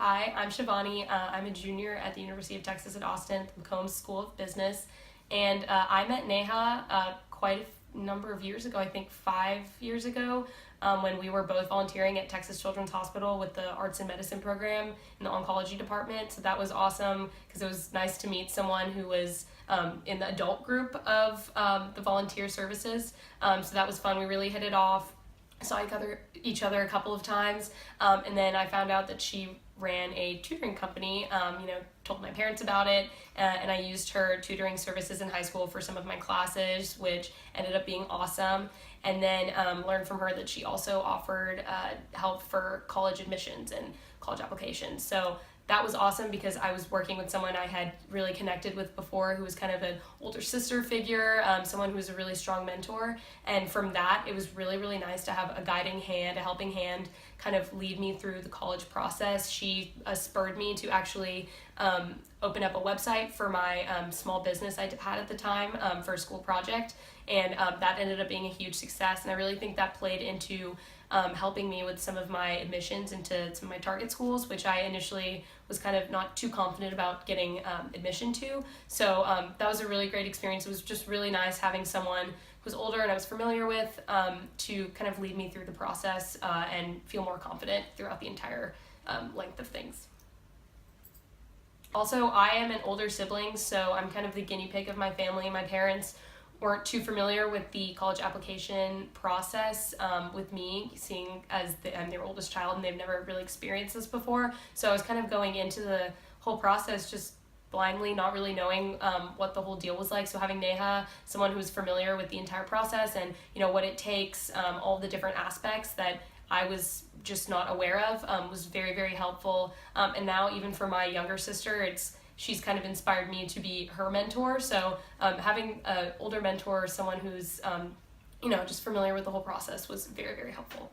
Hi, I'm Shivani. I'm a junior at the University of Texas at Austin, the McCombs School of Business. And I met Neha quite a number of years ago, I think 5 years ago, when we were both volunteering at Texas Children's Hospital with the Arts and Medicine program in the oncology department. So that was awesome because it was nice to meet someone who was in the adult group of the volunteer services. So that was fun. We really hit it off. Saw each other a couple of times, and then I found out that she ran a tutoring company. Told my parents about it, and I used her tutoring services in high school for some of my classes, which ended up being awesome. And then learned from her that she also offered help for college admissions and college applications. So that was awesome because I was working with someone I had really connected with before, who was kind of an older sister figure, someone who was a really strong mentor. And from that, it was really, really nice to have a guiding hand, a helping hand, kind of lead me through the college process. She spurred me to actually open up a website for my small business I had at the time for a school project. And that ended up being a huge success. And I really think that played into helping me with some of my admissions into some of my target schools, which I initially was kind of not too confident about getting admission to. So that was a really great experience. It was just really nice having someone who was older and I was familiar with to kind of lead me through the process and feel more confident throughout the entire length of things. Also, I am an older sibling, so I'm kind of the guinea pig of my family. My parents weren't too familiar with the college application process with me, seeing as I'm their oldest child and they've never really experienced this before. So I was kind of going into the whole process just blindly, not really knowing what the whole deal was like. So having Neha, someone who's familiar with the entire process and what it takes, all the different aspects that I was just not aware of, was very, very helpful. And now even for my younger sister, she's kind of inspired me to be her mentor. So having an older mentor, someone who's just familiar with the whole process, was very, very helpful.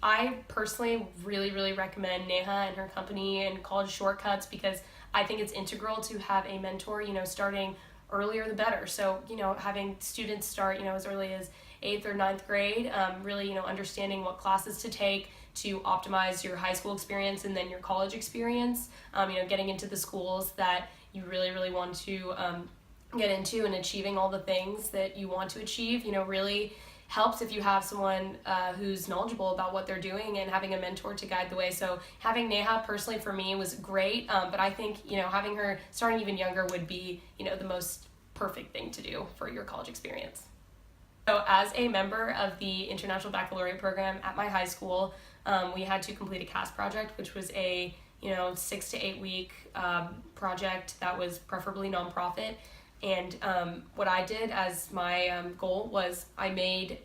I personally really, really recommend Neha and her company and College Shortcuts because I think it's integral to have a mentor, starting earlier the better. So, having students start, as early as 8th or 9th grade, really, understanding what classes to take to optimize your high school experience and then your college experience, getting into the schools that you really, really want to get into and achieving all the things that you want to achieve, really helps if you have someone who's knowledgeable about what they're doing and having a mentor to guide the way. So having Neha personally for me was great, but I think, having her starting even younger would be, the most perfect thing to do for your college experience. So as a member of the International Baccalaureate program at my high school, we had to complete a CAS project, which was a 6 to 8 week project that was preferably nonprofit. And what I did as my goal was I made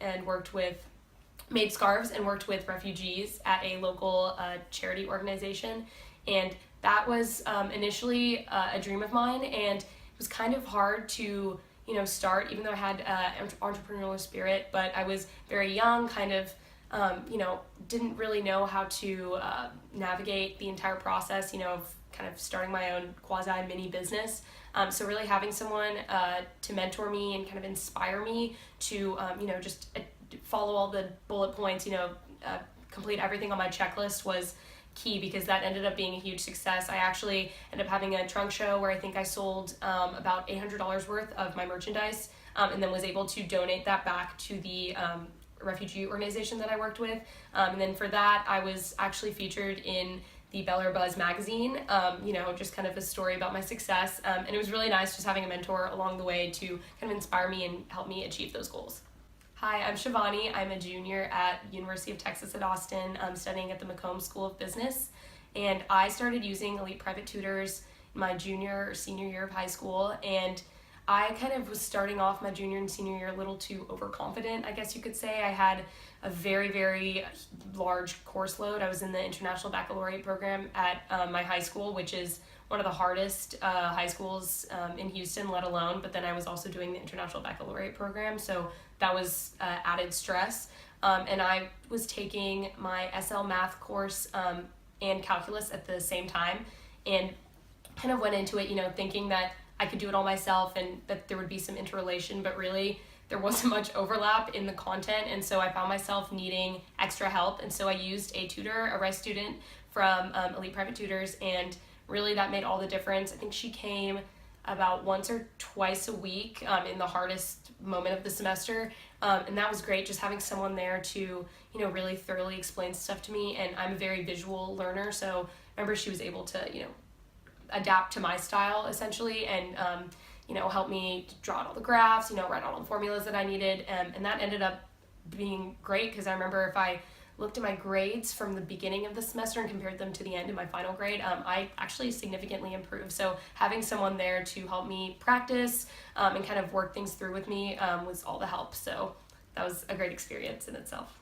scarves and worked with refugees at a local charity organization. And that was initially a dream of mine, and it was kind of hard to start, even though I had entrepreneurial spirit, but I was very young, kind of didn't really know how to navigate the entire process, of kind of starting my own quasi mini business. So really having someone to mentor me and kind of inspire me to, just follow all the bullet points, complete everything on my checklist was key, because that ended up being a huge success. I actually ended up having a trunk show where I think I sold about $800 worth of my merchandise, and then was able to donate that back to the refugee organization that I worked with. And then for that, I was actually featured in the Bel Air Buzz magazine, just kind of a story about my success. And it was really nice just having a mentor along the way to kind of inspire me and help me achieve those goals. Hi, I'm Shivani. I'm a junior at University of Texas at Austin, studying at the McCombs School of Business. And I started using Elite Private Tutors in my junior or senior year of high school. And I kind of was starting off my junior and senior year a little too overconfident, I guess you could say. I had a very, very large course load. I was in the International Baccalaureate program at my high school, which is one of the hardest high schools in Houston, let alone. But then I was also doing the International Baccalaureate program, so that was added stress. And I was taking my SL math course and calculus at the same time, and kind of went into it, thinking that I could do it all myself and that there would be some interrelation, but really there wasn't much overlap in the content, and so I found myself needing extra help. And so I used a tutor, a Rice student from Elite Private Tutors, and really that made all the difference. I think she came about once or twice a week in the hardest moment of the semester, and that was great, just having someone there to really thoroughly explain stuff to me. And I'm a very visual learner, so I remember she was able to adapt to my style essentially, and help me draw out all the graphs, write out all the formulas that I needed, and that ended up being great, because I remember if I looked at my grades from the beginning of the semester and compared them to the end of my final grade, I actually significantly improved. So having someone there to help me practice and kind of work things through with me was all the help. So that was a great experience in itself.